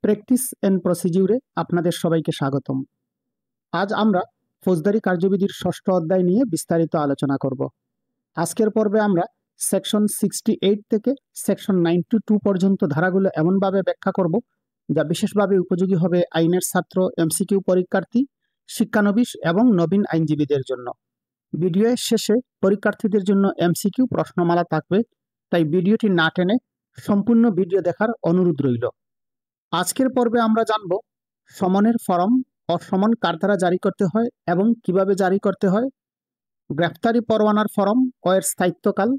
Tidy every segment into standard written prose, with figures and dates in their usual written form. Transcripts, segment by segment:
Practice and প্রসিডিউরে আপনাদের সবাইকে স্বাগতম। আজ আমরা ফৌজদারি কার্যবিধির ষষ্ঠ অধ্যায় নিয়ে বিস্তারিত আলোচনা করব। আজকের পর্বে আমরা সেকশন 68 থেকে সেকশন 92 পর্যন্ত ধারাগুলো এমনভাবে ব্যাখ্যা করব যা বিশেষভাবে উপযোগী হবে আইনের ছাত্র, এমসিকিউ পরীক্ষার্থী, শিক্ষানবিশ এবং নবীন আইনজীবীদের জন্য। ভিডিওর শেষে পরীক্ষার্থীদের জন্য এমসিকিউ প্রশ্নমালা থাকবে, তাই ভিডিওটি না টেনে সম্পূর্ণ ভিডিও দেখার অনুরোধ রইল। আজকের পর্বে আমরা জানব সমনের ফরম ও সমন কার দ্বারা জারি করতে হয় এবং কিভাবে জারি করতে হয়, গ্রেফতারি পরোয়ানার ফরম ও এর স্থায়িত্বকাল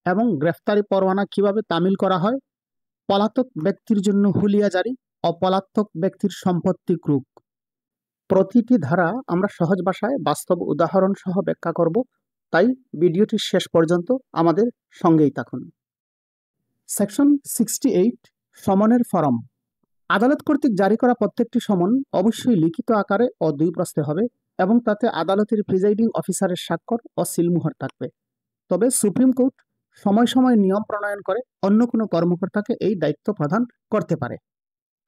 এবং গ্রেফতারি পরোয়ানা কিভাবে তামিল করা হয়, পলাতক ব্যক্তির জন্য হুলিয়া জারি ও পলাতক ব্যক্তির সম্পত্তি ক্রুক। প্রতিটি ধারা আমরা সহজ ভাষায় বাস্তব উদাহরণ সহ ব্যাখ্যা করব, তাই ভিডিওটির শেষ পর্যন্ত আমাদের সঙ্গেই থাকুন। সেকশন 68 সমনের ফরম। আদালত কর্তৃক জারি করা প্রত্যেকটি সমন অবশ্যই লিখিত আকারে ও 2 প্রস্তে হবে এবং তাতে আদালতের প্রিজাইডিং অফিসারের স্বাক্ষর ও সিলমোহর থাকবে। তবে সুপ্রিম কোর্ট সময় সময় নিয়ম প্রণয়ন করে অন্য কোনো কর্মকর্তাকে এই দায়িত্ব প্রদান করতে পারে।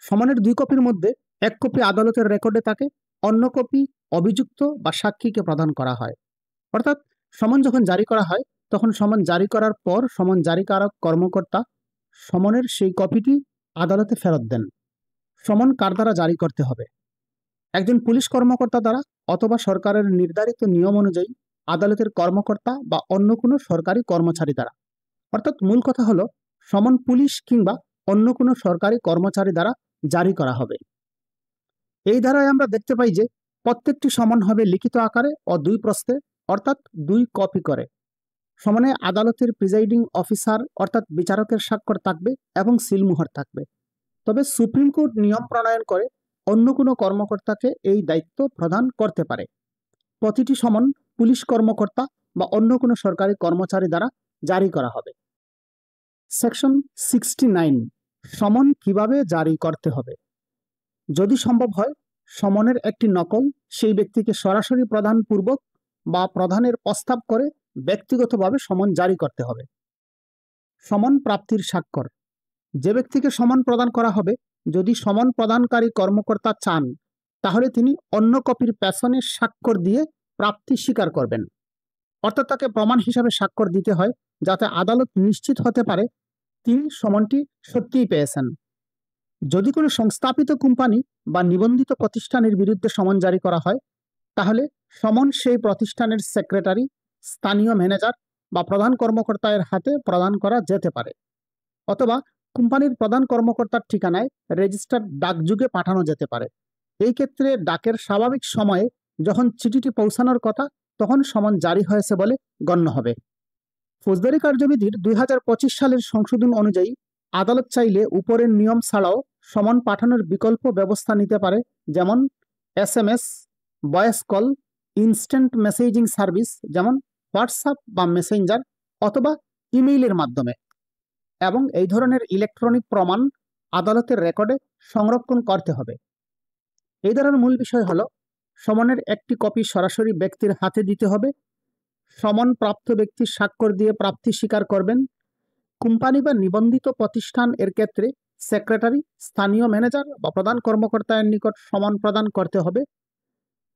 সমনের 2 কপির মধ্যে 1 কপি আদালতের রেকর্ডে থাকে, অন্য কপি অভিযুক্ত বা সাক্ষীকে প্রদান করা হয়। অর্থাৎ সমন যখন জারি করা হয় তখন সমন জারি করার পর সমন জারিকারক কর্মকর্তা সমনের সেই কপিটি আদালতে ফেরত দেন। সমন কার দ্বারা জারি করতে হবে? একজন পুলিশ কর্মকর্তা দ্বারা অথবা সরকারের নির্ধারিত নিয়ম অনুযায়ী আদালতের কর্মকর্তা বা অন্য কোনো সরকারি কর্মচারী দ্বারা। অর্থাৎ মূল কথা হলো সমন পুলিশ কিংবা অন্য কোনো সরকারি কর্মচারী দ্বারা জারি করা হবে। এই ধারায় আমরা দেখতে পাই যে প্রত্যেকটি সমন হবে লিখিত আকারে ও 2 প্রস্তে, অর্থাৎ 2 কপি করে। সমনে আদালতের প্রিজাইডিং অফিসার অর্থাৎ বিচারকের স্বাক্ষর থাকবে এবং সিলমোহর থাকবে। তবে সুপ্রিম কোর্ট নিয়ম প্রণয়ন করে অন্য কোনো কর্মকর্তাকে এই দায়িত্ব প্রদান করতে পারে। প্রতিটি সমন পুলিশ কর্মকর্তা বা অন্য কোনো সরকারি কর্মচারী দ্বারা জারি করা হবে। সেকশন 69 সমন কিভাবে জারি করতে হবে। যদি সম্ভব হয় সমনের একটি নকল সেই ব্যক্তিকে সরাসরি প্রদান পূর্বক বা প্রদানের প্রস্তাব করে ব্যক্তিগতভাবে সমন জারি করতে হবে। সমন প্রাপ্তির স্বাক্ষর। যে ব্যক্তিকে সমন প্রদান করা হবে যদি সমন প্রদানকারী কর্মকর্তা চান তাহলে তিনি অন্য কপির পেছনে স্বাক্ষর দিয়ে প্রাপ্তি স্বীকার করবেন। অর্থাৎ তাকে প্রমাণ হিসাবে স্বাক্ষর দিতে হয় যাতে আদালত নিশ্চিত হতে পারে তিনি সমনটি সত্যিই পেয়েছেন। যদি কোনো সংস্থাপিত কোম্পানি বা নিবন্ধিত প্রতিষ্ঠানের বিরুদ্ধে সমন জারি করা হয় তাহলে সমন সেই প্রতিষ্ঠানের সেক্রেটারি, স্থানীয় ম্যানেজার বা প্রধান কর্মকর্তার হাতে প্রদান করা যেতে পারে, অথবা কোম্পানির প্রধান কর্মকর্তার ঠিকানায় রেজিস্টার্ড ডাকযোগে পাঠানো যেতে পারে। এই ক্ষেত্রে ডাকের স্বাভাবিক সময়ে যখন চিঠিটি পৌঁছানোর কথা তখন সমন জারি হয়েছে বলে গণ্য হবে। ফৌজদারি কার্যবিধির 2025 সালের সংশোধন অনুযায়ী আদালত চাইলে উপরের নিয়ম ছাড়াও সমন পাঠানোর বিকল্প ব্যবস্থা নিতে পারে, যেমন SMS, voice call, instant messaging service যেমন হোয়াটসঅ্যাপ বা মেসেঞ্জার, অথবা ইমেইলের মাধ্যমে। এবং এই ধরনের ইলেকট্রনিক প্রমাণ আদালতের রেকর্ডে সংরক্ষণ করতে হবে। এই ধরনের মূল বিষয় হলো সমনের একটি কপি সরাসরি ব্যক্তির হাতে দিতে হবে, সমন প্রাপ্ত ব্যক্তির স্বাক্ষর দিয়ে প্রাপ্তি স্বীকার করবেন, কোম্পানি বা নিবন্ধিত প্রতিষ্ঠান এর ক্ষেত্রে সেক্রেটারি, স্থানীয় ম্যানেজার বা প্রধান কর্মকর্তার নিকট সমন প্রদান করতে হবে।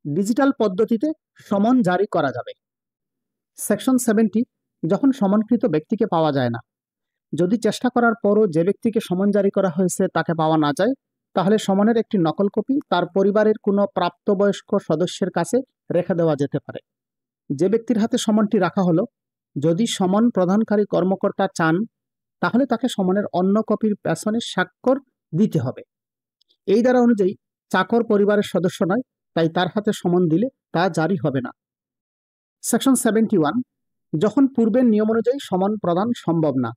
ডিজিটাল পদ্ধতিতে সমন জারি করা যাবে। সেকশন 70 যখন সমনকৃত ব্যক্তিকে পাওয়া যায় না। যদি চেষ্টা করার পরও যে ব্যক্তিকে সমন জারি করা হয়েছে তাকে পাওয়া না যায় তাহলে সমনের একটি নকল কপি তার পরিবারের কোনো প্রাপ্তবয়স্ক সদস্যের কাছে রেখে দেওয়া যেতে পারে। যে ব্যক্তির হাতে সমনটি রাখা হলো যদি সমন প্রদানকারী কর্মকর্তা চান তাহলে তাকে সমনের অন্য কপির পেছনে স্বাক্ষর দিতে হবে। এই ধারা অনুযায়ী চাকর পরিবারের সদস্য নয়, তাই তার হাতে সমন দিলে তা জারি হবে না। সেকশন 71 যখন পূর্বের নিয়ম অনুযায়ী সমন প্রদান সম্ভব না।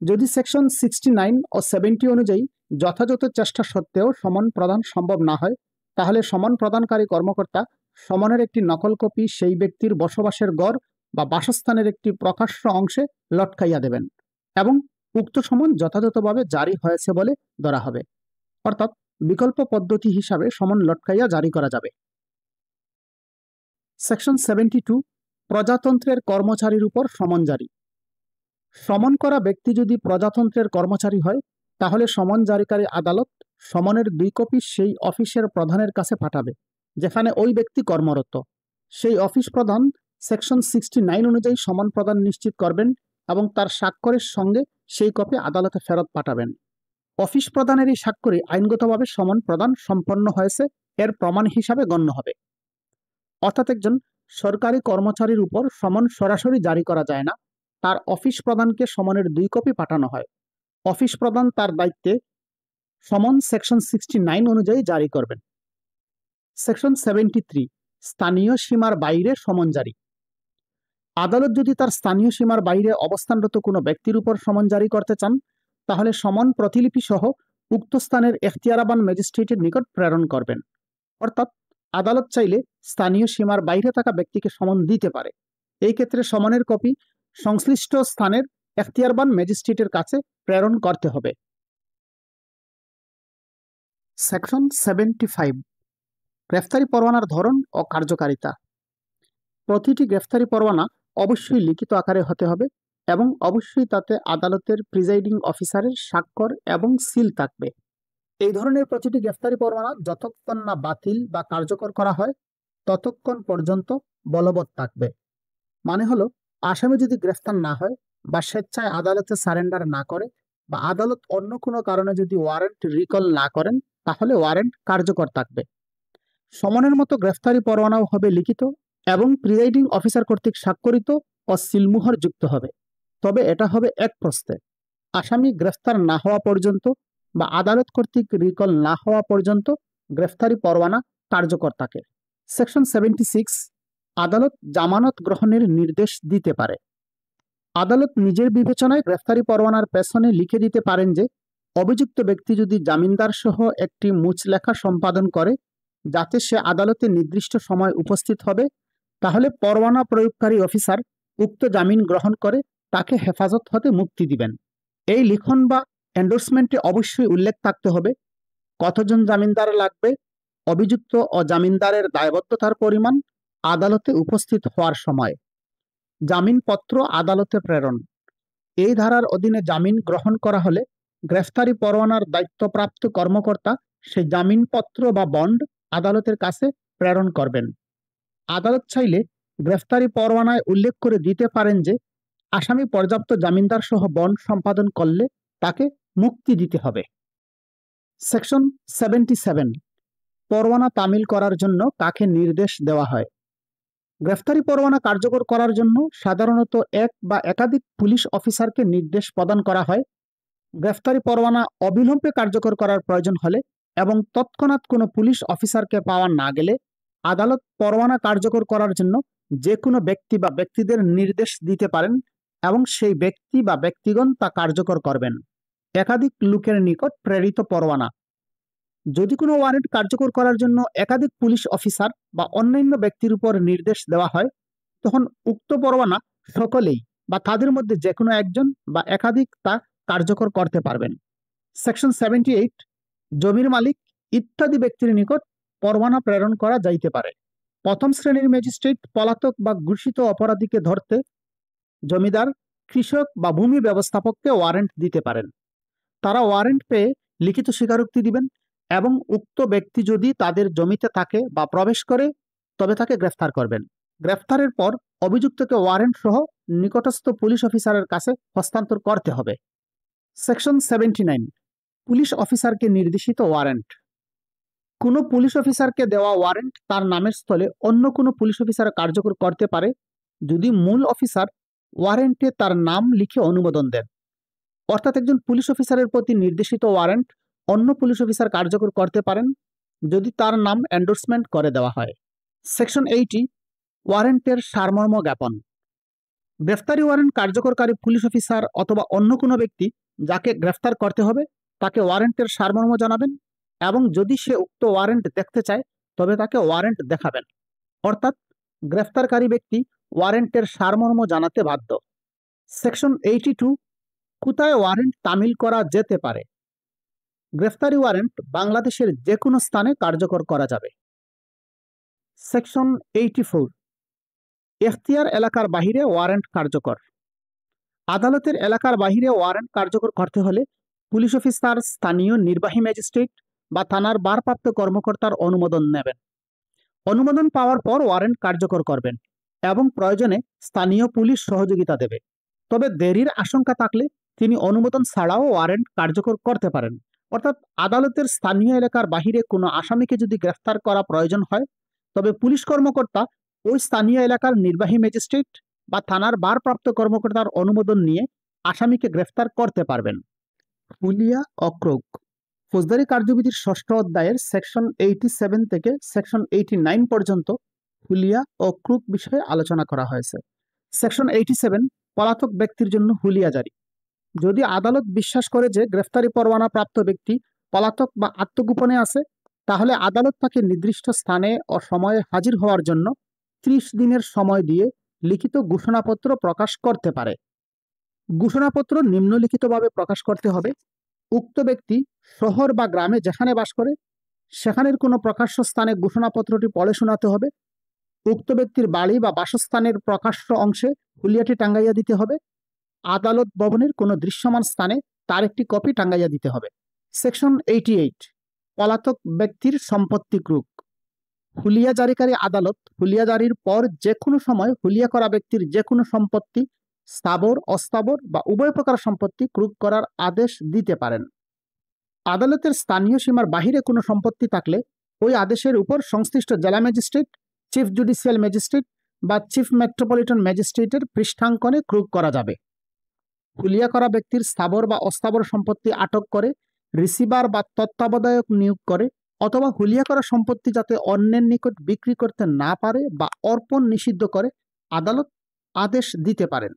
যদি সেকশন 69 ও 70 অনুযায়ী যথাযথ চেষ্টা সত্ত্বেও সমন প্রদান সম্ভব না হয় তাহলে সমন প্রদানকারী কর্মকর্তা সমনের একটি নকল কপি সেই ব্যক্তির বসবাসের ঘর বা বাসস্থানের একটি প্রকাশ্য অংশে লটকাইয়া দেবেন এবং উক্ত সমন যথাযথভাবে জারি হয়েছে বলে ধরা হবে। অর্থাৎ বিকল্প পদ্ধতি হিসাবে সমন লটকাইয়া জারি করা যাবে। সেকশন 72 প্রজাতন্ত্রের কর্মচারীর উপর সমন জারি। সমন করা ব্যক্তি যদি প্রজাতন্ত্রের কর্মচারী হয় তাহলে সমন জারিকারী আদালত সমনের 2 কপি সেই অফিসের প্রধানের কাছে পাঠাবে যেখানে ওই ব্যক্তি কর্মরত। সেই অফিস প্রধান সেকশন 69 অনুযায়ী সমন প্রদান নিশ্চিত করবেন এবং তার স্বাক্ষরের সঙ্গে সেই কপি আদালতে ফেরত পাঠাবেন। অফিস প্রধানের এই স্বাক্ষরে আইনগতভাবে সমন প্রদান সম্পন্ন হয়েছে এর প্রমাণ হিসাবে গণ্য হবে। অর্থাৎ একজন সরকারি কর্মচারীর উপর সমন সরাসরি জারি করা যায় না, তার অফিস প্রধানকে সমনের 2 কপি পাঠানো হয়। অফিস প্রধান তার দায়িত্বে সমন সেকশন 69 অনুযায়ী জারি করবেন। সেকশন 73 স্থানীয় সীমার বাইরে সমন জারি। আদালত যদি তার স্থানীয় সীমার বাইরে অবস্থানরত কোনো ব্যক্তির উপর সমন জারি করতে চান, তাহলে সমন প্রতিলিপি সহ উক্ত স্থানের এখতিয়ারবান ম্যাজিস্ট্রেটের নিকট প্রেরণ করবেন। অর্থাৎ আদালত চাইলে স্থানীয় সীমার বাইরে থাকা ব্যক্তিকে সমন দিতে পারে। এই ক্ষেত্রে সমনের কপি সংশ্লিষ্ট স্থানের এখতিয়ারবান ম্যাজিস্ট্রেটের কাছে প্রেরণ করতে হবে। সেকশন 75 গ্রেফতারি পরোয়ানার ধরন ও কার্যকারিতা। প্রতিটি গ্রেফতারি পরোয়ানা অবশ্যই লিখিত আকারে হতে হবে এবং অবশ্যই তাতে আদালতের প্রিজাইডিং অফিসারের স্বাক্ষর এবং সিল থাকবে। এই ধরনের প্রতিটি গ্রেফতারি পরোয়ানা যতক্ষণ না বাতিল বা কার্যকর করা হয় ততক্ষণ পর্যন্ত বলবৎ থাকবে। মানে হলো, আসামি যদি গ্রেফতার না হয় বা স্বেচ্ছায় আদালতে সারেন্ডার না করে বা আদালত অন্য কোনো কারণে যদি ওয়ারেন্ট রিকল না করেন, তাহলে ওয়ারেন্ট কার্যকর থাকবে। সমনের মতো গ্রেফতারি পরোয়ানাও হবে লিখিত এবং প্রিজাইডিং অফিসার কর্তৃক স্বাক্ষরিত ও সিলমোহর যুক্ত হবে। তবে এটা হবে এক প্রস্তে, আসামি গ্রেফতার না হওয়া পর্যন্ত বা আদালত কর্তৃক রিকল না হওয়া পর্যন্ত গ্রেফতারি পরোয়ানা কার্যকর থাকে। সেকশন 76 আদালত জামানত গ্রহণের নির্দেশ দিতে পারে। আদালত নিজের বিবেচনায় গ্রেফতারি পরোয়ানার পেছনে লিখে দিতে পারেন যে অভিযুক্ত ব্যক্তি যদি জামিনদার সহ একটি মুচলেখা সম্পাদন করে যাতে সে আদালতে নির্দিষ্ট সময় উপস্থিত হবে, তাহলে পরোয়ানা প্রয়োগকারী অফিসার উক্ত জামিন গ্রহণ করে তাকে হেফাজত হতে মুক্তি দিবেন। এই লিখন বা এন্ডোর্সমেন্টে অবশ্যই উল্লেখ থাকতে হবে কতজন জামিনদার লাগবে, অভিযুক্ত ও জামিনদারের দায়বদ্ধতার পরিমাণ, আদালতে উপস্থিত হওয়ার সময়। জামিনপত্র আদালতে প্রেরণ। এই ধারার অধীনে জামিন গ্রহণ করা হলে গ্রেফতারি পরোয়ানার দায়িত্বপ্রাপ্ত কর্মকর্তা সেই জামিনপত্র বা বন্ড আদালতের কাছে প্রেরণ করবেন। আদালত চাইলে গ্রেফতারি পরোয়ানায় উল্লেখ করে দিতে পারেন যে আসামি পর্যাপ্ত জামিনদার সহ বন্ড সম্পাদন করলে তাকে মুক্তি দিতে হবে। সেকশন 77 পরোয়ানা তামিল করার জন্য কাকে নির্দেশ দেওয়া হয়। গ্রেফতারি পরোয়ানা কার্যকর করার জন্য সাধারণত এক বা একাধিক পুলিশ অফিসারকে নির্দেশ প্রদান করা হয়। গ্রেফতারি পরোয়ানা অবিলম্বে কার্যকর করার প্রয়োজন হলে এবং তৎক্ষণাৎ কোনো পুলিশ অফিসারকে পাওয়া না গেলে আদালত পরোয়ানা কার্যকর করার জন্য যে কোনো ব্যক্তি বা ব্যক্তিদের নির্দেশ দিতে পারেন এবং সেই ব্যক্তি বা ব্যক্তিগণ তা কার্যকর করবেন। একাধিক লোকের নিকট প্রেরিত পরোয়ানা। যদি কোনো ওয়ারেন্ট কার্যকর করার জন্য একাধিক পুলিশ অফিসার বা অন্যান্য ব্যক্তির উপর নির্দেশ দেওয়া হয়, তখন উক্ত পরোয়ানা সকলেই বা তাদের মধ্যে যে কোনো একজন বা একাধিক তা কার্যকর করতে পারবেন। সেকশন 78 জমির মালিক ইত্যাদি ব্যক্তির নিকট পরোয়ানা প্রেরণ করা যাইতে পারে। প্রথম শ্রেণীর ম্যাজিস্ট্রেট পলাতক বা ঘোষিত অপরাধীকে ধরতে জমিদার, কৃষক বা ভূমি ব্যবস্থাপককে ওয়ারেন্ট দিতে পারেন। তারা ওয়ারেন্ট পেয়ে লিখিত স্বীকারোক্তি দিবেন এবং উক্ত ব্যক্তি যদি তাদের জমিতে থাকে বা প্রবেশ করে তবে তাকে গ্রেফতার করবেন। গ্রেফতারের পর অভিযুক্তকে ওয়ারেন্ট সহ নিকটস্থ পুলিশ অফিসারের কাছে হস্তান্তর করতে হবে। সেকশন 79 পুলিশ অফিসারকে নির্দেশিত ওয়ারেন্ট। কোনো পুলিশ অফিসারকে দেওয়া ওয়ারেন্ট তার নামের স্থলে অন্য কোনো পুলিশ অফিসার কার্যকর করতে পারে যদি মূল অফিসার ওয়ারেন্টে তার নাম লিখে অনুমোদন দেন। অর্থাৎ একজন পুলিশ অফিসারের প্রতি নির্দেশিত ওয়ারেন্ট অন্য পুলিশ অফিসার কার্যকর করতে পারেন যদি তার নাম এন্ডোর্সমেন্ট করে দেওয়া হয়। সেকশন 80 ওয়ারেন্টের সারমর্ম জ্ঞাপন। গ্রেফতারি ওয়ারেন্ট কার্যকরকারী পুলিশ অফিসার অথবা অন্য কোনো ব্যক্তি যাকে গ্রেফতার করতে হবে তাকে ওয়ারেন্টের সারমর্ম জানাবেন এবং যদি সে উক্ত ওয়ারেন্ট দেখতে চায় তবে তাকে ওয়ারেন্ট দেখাবেন। অর্থাৎ গ্রেফতারকারী ব্যক্তি ওয়ারেন্টের সারমর্ম জানাতে বাধ্য। সেকশন 82 কোথায় ওয়ারেন্ট তামিল করা যেতে পারে। গ্রেফতারি ওয়ারেন্ট বাংলাদেশের যে কোনো স্থানে কার্যকর করা যাবে। সেকশন 84 এখতিয়ার এলাকার বাহিরে ওয়ারেন্ট কার্যকর। আদালতের এলাকার বাহিরে ওয়ারেন্ট কার্যকর করতে হলে পুলিশ অফিসার, স্থানীয় নির্বাহী ম্যাজিস্ট্রেট বা থানার ভারপ্রাপ্ত কর্মকর্তার অনুমোদন নেবেন। অনুমোদন পাওয়ার পর ওয়ারেন্ট কার্যকর করবেন এবং প্রয়োজনে স্থানীয় পুলিশ সহযোগিতা দেবে। তবে দেরির আশঙ্কা থাকলে তিনি অনুমোদন ছাড়াও ওয়ারেন্ট কার্যকর করতে পারেন। অর্থাৎ আদালতের স্থানীয় এলাকার বাহিরে কোনো আসামিকে যদি গ্রেফতার করা প্রয়োজন হয়, তবে পুলিশ কর্মকর্তা ওই স্থানীয় এলাকার নির্বাহী ম্যাজিস্ট্রেট বা থানার ভারপ্রাপ্ত কর্মকর্তার অনুমোদন নিয়ে আসামিকে গ্রেফতার করতে পারবেন। হুলিয়া অক্রোক ফৌজদারি কার্যবিধির 6ষ্ঠ অধ্যায়ের সেকশন 87 থেকে সেকশন 89 পর্যন্ত হুলিয়া ও ক্রুক বিষয়ে আলোচনা করা হয়েছে। সেকশন 87 পলাতক ব্যক্তির জন্য হুলিয়া জারি। যদি আদালত বিশ্বাস করে যে গ্রেফতারি পরোয়ানা প্রাপ্ত ব্যক্তি পলাতক বা আত্মগোপনে আছে, তাহলে আদালত তাকে নির্দিষ্ট স্থানে ও সময়ে হাজির হওয়ার জন্য 30 দিনের সময় দিয়ে লিখিত ঘোষণাপত্র প্রকাশ করতে পারে। ঘোষণাপত্র নিম্নলিখিতভাবে প্রকাশ করতে হবে: উক্ত ব্যক্তি শহর বা গ্রামে যেখানে বাস করে সেখানের কোনো প্রকাশ্য স্থানে ঘোষণাপত্রটি পড়ে শোনাতে হবে। উক্ত ব্যক্তির বাড়ি বা বাসস্থানের প্রকাশ্য অংশে হুলিয়াটি টাঙ্গাইয়া দিতে হবে। আদালত ভবনের কোনো দৃশ্যমান স্থানে তার একটি কপি টাঙ্গাইয়া দিতে হবে। সেকশন 88 পলাতক ব্যক্তির সম্পত্তি ক্রুক। হুলিয়া জারিকারী আদালত হুলিয়া জারির পর যে কোনো সময় হুলিয়া করা ব্যক্তির যে কোনো সম্পত্তি স্থাবর, অস্থাবর বা উভয় প্রকার সম্পত্তি ক্রুক করার আদেশ দিতে পারেন। আদালতের স্থানীয় সীমার বাহিরে কোনো সম্পত্তি থাকলে ওই আদেশের উপর সংশ্লিষ্ট জেলা ম্যাজিস্ট্রেট, চিফ জুডিশিয়াল ম্যাজিস্ট্রেট বা চিফ মেট্রোপলিটন ম্যাজিস্ট্রেটের পৃষ্ঠাঙ্কনে ক্রুক করা যাবে। হুলিয়া করা ব্যক্তির স্থাবর বা অস্থাবর সম্পত্তি আটক করে রিসিভার বা তত্ত্বাবধায়ক নিয়োগ করে অথবা হুলিয়া করা সম্পত্তি যাতে অন্যের নিকট বিক্রি করতে না পারে বা অর্পণ নিষিদ্ধ করে আদালত আদেশ দিতে পারেন।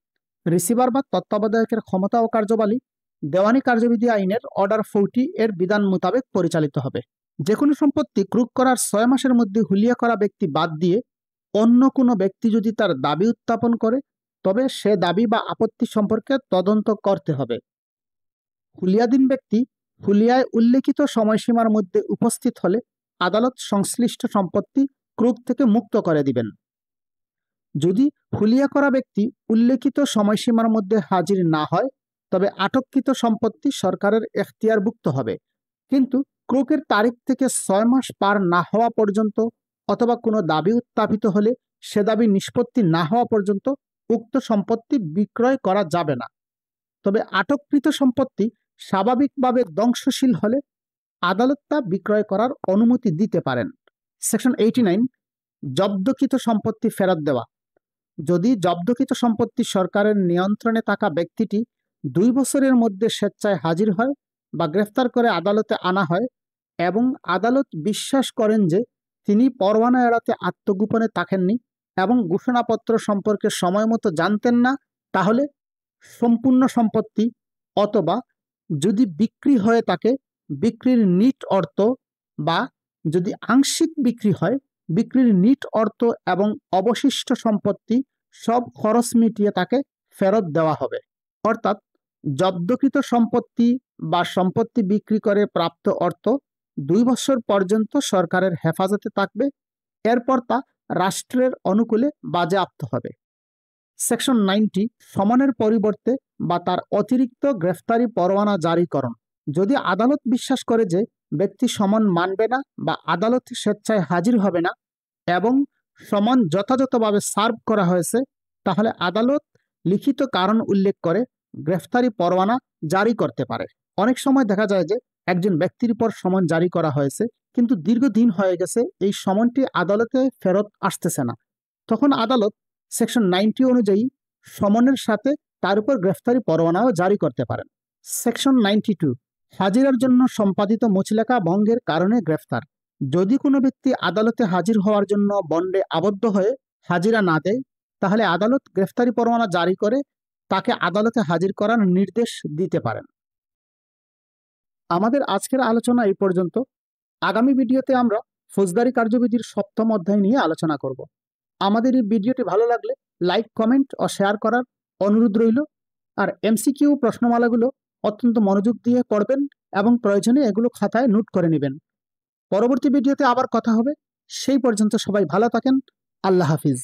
রিসিভার বা তত্ত্বাবধায়কের ক্ষমতা ও কার্যবলী দেওয়ানি কার্যবিধি আইনের অর্ডার 40 এর বিধান মোতাবেক পরিচালিত হবে। যে কোনো সম্পত্তি ক্রুক করার 6 মাসের মধ্যে হুলিয়া করা ব্যক্তি বাদ দিয়ে অন্য কোনো ব্যক্তি যদি তার দাবি উত্থাপন করে, তবে সে দাবি বা আপত্তি সম্পর্কে তদন্ত করতে হবে। হুলিয়াধীন ব্যক্তি হুলিয়ায় উল্লেখিত সময়সীমার মধ্যে উপস্থিত হলে আদালত সংশ্লিষ্ট সম্পত্তি ক্রুক থেকে মুক্ত করে দিবেন। যদি হুলিয়া করা ব্যক্তি উল্লেখিত সময়সীমার মধ্যে হাজির না হয়, তবে আটককৃত সম্পত্তি সরকারের এখতিয়ারভুক্ত হবে, কিন্তু ক্রুকের তারিখ থেকে 6 মাস পার না হওয়া পর্যন্ত অথবা কোনো দাবি উত্থাপিত হলে সে দাবি নিষ্পত্তি না হওয়া পর্যন্ত উক্ত সম্পত্তি বিক্রয় করা যাবে না। তবে আটককৃত সম্পত্তি স্বাভাবিকভাবে ধ্বংসশীল হলে আদালত তা বিক্রয় করার অনুমতি দিতে পারেন। সেকশন 89 জব্দকৃত সম্পত্তি ফেরত দেওয়া। যদি জব্দকৃত সম্পত্তি সরকারের নিয়ন্ত্রণে থাকা ব্যক্তিটি 2 বছরের মধ্যে স্বেচ্ছায় হাজির হয় বা গ্রেফতার করে আদালতে আনা হয় এবং আদালত বিশ্বাস করেন যে তিনি পরোয়ানা এড়াতে আত্মগোপনে থাকেননি এবং ঘোষণাপত্র সম্পর্কে সময়মতো জানতেন না, তাহলে সম্পূর্ণ সম্পত্তি অথবা যদি বিক্রি হয়ে থাকে বিক্রির নিট অর্থ বা যদি আংশিক বিক্রি হয় বিক্রির নিট অর্থ এবং অবশিষ্ট সম্পত্তি সব খরচ মিটিয়ে তাকে ফেরত দেওয়া হবে। অর্থাৎ জব্দকৃত সম্পত্তি বা সম্পত্তি বিক্রি করে প্রাপ্ত অর্থ 2 বছর পর্যন্ত সরকারের হেফাজতে থাকবে, এরপর তা রাষ্ট্রের অনুকূলে বাজেয়াপ্ত হবে। সেকশন 90 সমনের পরিবর্তে বা তার অতিরিক্ত গ্রেফতারি পরোয়ানা জারিকরণ। যদি আদালত বিশ্বাস করে যে ব্যক্তি সমন মানবে না বা আদালতে স্বেচ্ছায় হাজির হবে না এবং সমন যথাযথভাবে সার্ভ করা হয়েছে, তাহলে আদালত লিখিত কারণ উল্লেখ করে গ্রেফতারি পরোয়ানা জারি করতে পারে। অনেক সময় দেখা যায় যে একজন ব্যক্তির উপর সমন জারি করা হয়েছে কিন্তু দীর্ঘদিন হয়ে গেছে এই সমনটি আদালতে ফেরত আসতেছে না, তখন আদালত সেকশন 90 অনুযায়ী সমনের সাথে তার উপর গ্রেফতারি পরোয়ানাও জারি করতে পারেন। সেকশন 92 হাজিরার জন্য সম্পাদিত মুচলেখা ভঙ্গের কারণে গ্রেফতার। যদি কোনো ব্যক্তি আদালতে হাজির হওয়ার জন্য বন্ডে আবদ্ধ হয়ে হাজিরা না দেয়, তাহলে আদালত গ্রেফতারি পরোয়ানা জারি করে তাকে আদালতে হাজির করার নির্দেশ দিতে পারেন। আমাদের আজকের আলোচনা এই পর্যন্ত। আগামী ভিডিওতে আমরা ফৌজদারি কার্যবিধির 7ম অধ্যায় নিয়ে আলোচনা করব। আমাদের এই ভিডিওটি ভালো লাগলে লাইক, কমেন্ট ও শেয়ার করার অনুরোধ রইল। আর এমসিকিউ প্রশ্নমালাগুলো অত্যন্ত মনোযোগ দিয়ে পড়বেন এবং প্রয়োজনে এগুলো খাতায় নোট করে নেবেন। পরবর্তী ভিডিওতে আবার কথা হবে। সেই পর্যন্ত সবাই ভালো থাকেন। আল্লাহ হাফিজ।